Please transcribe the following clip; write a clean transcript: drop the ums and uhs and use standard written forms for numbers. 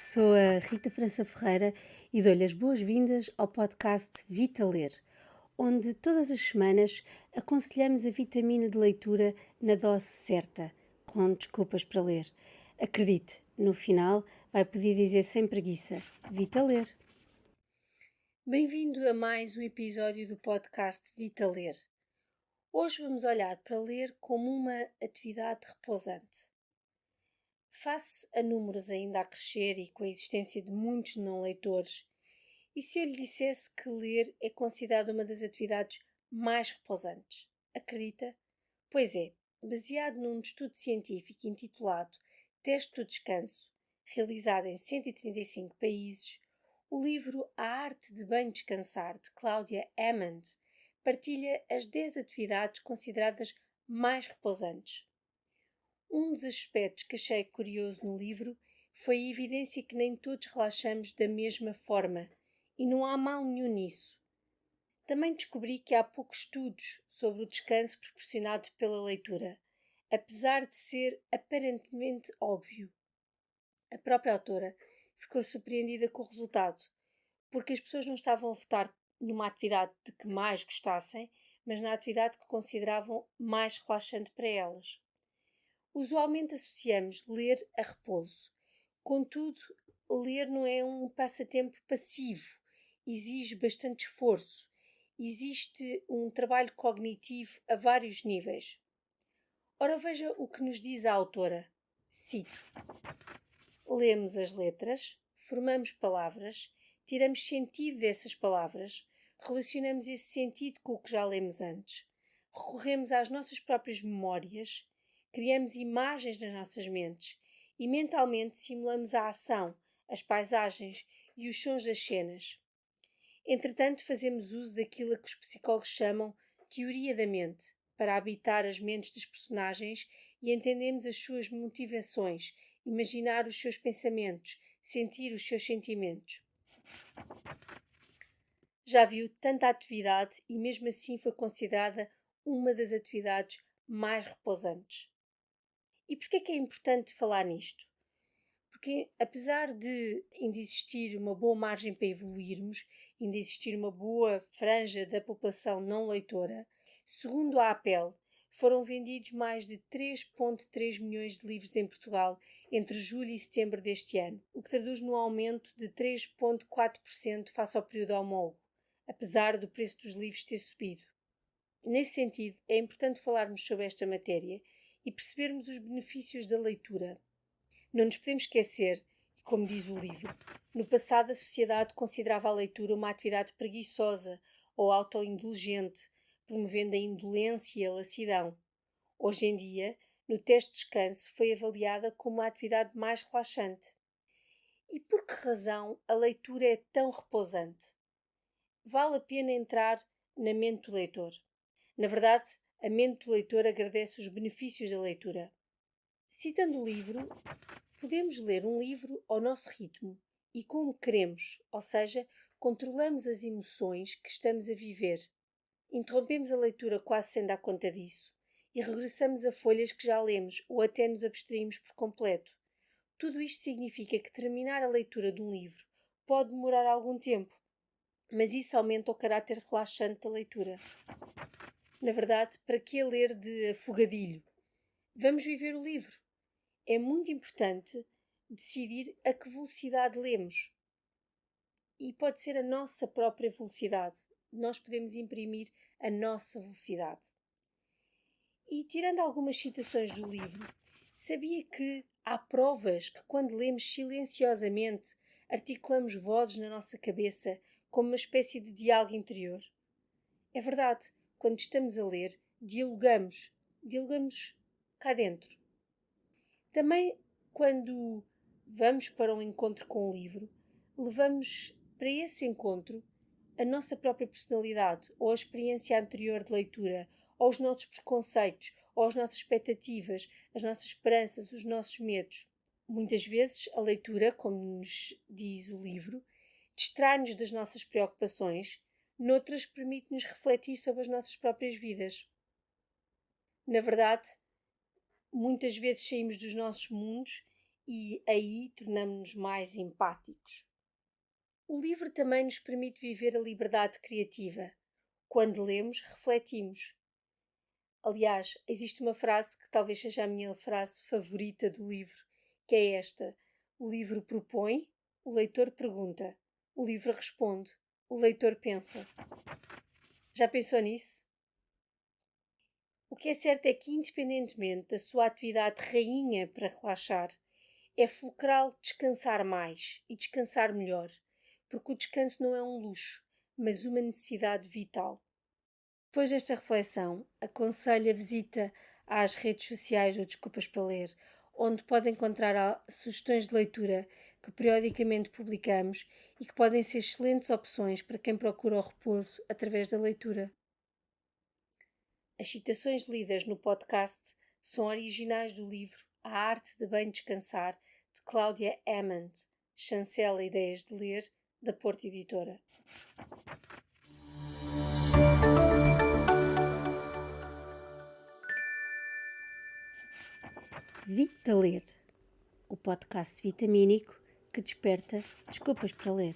Sou a Rita França Ferreira e dou-lhe as boas-vindas ao podcast Vita Ler, onde todas as semanas aconselhamos a vitamina de leitura na dose certa, com desculpas para ler. Acredite, no final vai poder dizer sem preguiça: Vita Ler. Bem-vindo a mais um episódio do podcast Vita Ler. Hoje vamos olhar para ler como uma atividade repousante. Face a números ainda a crescer e com a existência de muitos não leitores, e se eu lhe dissesse que ler é considerado uma das atividades mais repousantes? Acredita? Pois é, baseado num estudo científico intitulado Teste do Descanso, realizado em 135 países, o livro A Arte de Bem Descansar, de Claudia Hammond, partilha as 10 atividades consideradas mais repousantes. Um dos aspectos que achei curioso no livro foi a evidência que nem todos relaxamos da mesma forma, e não há mal nenhum nisso. Também descobri que há poucos estudos sobre o descanso proporcionado pela leitura, apesar de ser aparentemente óbvio. A própria autora ficou surpreendida com o resultado, porque as pessoas não estavam a votar numa atividade de que mais gostassem, mas na atividade que consideravam mais relaxante para elas. Usualmente associamos ler a repouso. Contudo, ler não é um passatempo passivo, exige bastante esforço. Existe um trabalho cognitivo a vários níveis. Ora, veja o que nos diz a autora. Cito: lemos as letras, formamos palavras, tiramos sentido dessas palavras, relacionamos esse sentido com o que já lemos antes, recorremos às nossas próprias memórias, criamos imagens nas nossas mentes e mentalmente simulamos a ação, as paisagens e os sons das cenas. Entretanto, fazemos uso daquilo a que os psicólogos chamam teoria da mente, para habitar as mentes dos personagens e entendemos as suas motivações, imaginar os seus pensamentos, sentir os seus sentimentos. Já viu tanta atividade e mesmo assim foi considerada uma das atividades mais repousantes. E porquê é que é importante falar nisto? Porque apesar de ainda existir uma boa margem para evoluirmos, ainda existir uma boa franja da população não leitora, segundo a APEL, foram vendidos mais de 3,3 milhões de livros em Portugal entre julho e setembro deste ano, o que traduz num aumento de 3,4% face ao período homólogo, apesar do preço dos livros ter subido. Nesse sentido, é importante falarmos sobre esta matéria e percebermos os benefícios da leitura. Não nos podemos esquecer que, como diz o livro, no passado a sociedade considerava a leitura uma atividade preguiçosa ou autoindulgente, promovendo a indolência e a lassidão. Hoje em dia, no teste de descanso, foi avaliada como uma atividade mais relaxante. E por que razão a leitura é tão repousante? Vale a pena entrar na mente do leitor. Na verdade, a mente do leitor agradece os benefícios da leitura. Citando o livro, podemos ler um livro ao nosso ritmo e como queremos, ou seja, controlamos as emoções que estamos a viver. Interrompemos a leitura quase sem dar conta disso e regressamos a folhas que já lemos ou até nos abstraímos por completo. Tudo isto significa que terminar a leitura de um livro pode demorar algum tempo, mas isso aumenta o caráter relaxante da leitura. Na verdade, para que ler de afogadilho? Vamos viver o livro. É muito importante decidir a que velocidade lemos. E pode ser a nossa própria velocidade. Nós podemos imprimir a nossa velocidade. E tirando algumas citações do livro, sabia que há provas que quando lemos silenciosamente articulamos vozes na nossa cabeça como uma espécie de diálogo interior? É verdade, quando estamos a ler, dialogamos cá dentro. Também, quando vamos para um encontro com um livro, levamos para esse encontro a nossa própria personalidade, ou a experiência anterior de leitura, ou os nossos preconceitos, ou as nossas expectativas, as nossas esperanças, os nossos medos. Muitas vezes a leitura, como nos diz o livro, distrai-nos das nossas preocupações, noutras permite-nos refletir sobre as nossas próprias vidas. Na verdade, muitas vezes saímos dos nossos mundos e aí tornamos-nos mais empáticos. O livro também nos permite viver a liberdade criativa. Quando lemos, refletimos. Aliás, existe uma frase que talvez seja a minha frase favorita do livro, que é esta: o livro propõe, o leitor pergunta, o livro responde, o leitor pensa. Já pensou nisso? O que é certo é que, independentemente da sua atividade rainha para relaxar, é fulcral descansar mais e descansar melhor, porque o descanso não é um luxo, mas uma necessidade vital. Depois desta reflexão, aconselho a visita às redes sociais do Desculpas para Ler, onde pode encontrar sugestões de leitura que periodicamente publicamos e que podem ser excelentes opções para quem procura o repouso através da leitura. As citações lidas no podcast são originais do livro A Arte de Bem Descansar, de Cláudia Hammond, chancela Ideias de Ler, da Porto Editora. Vita Ler, o podcast vitamínico que desperta desculpas para ler.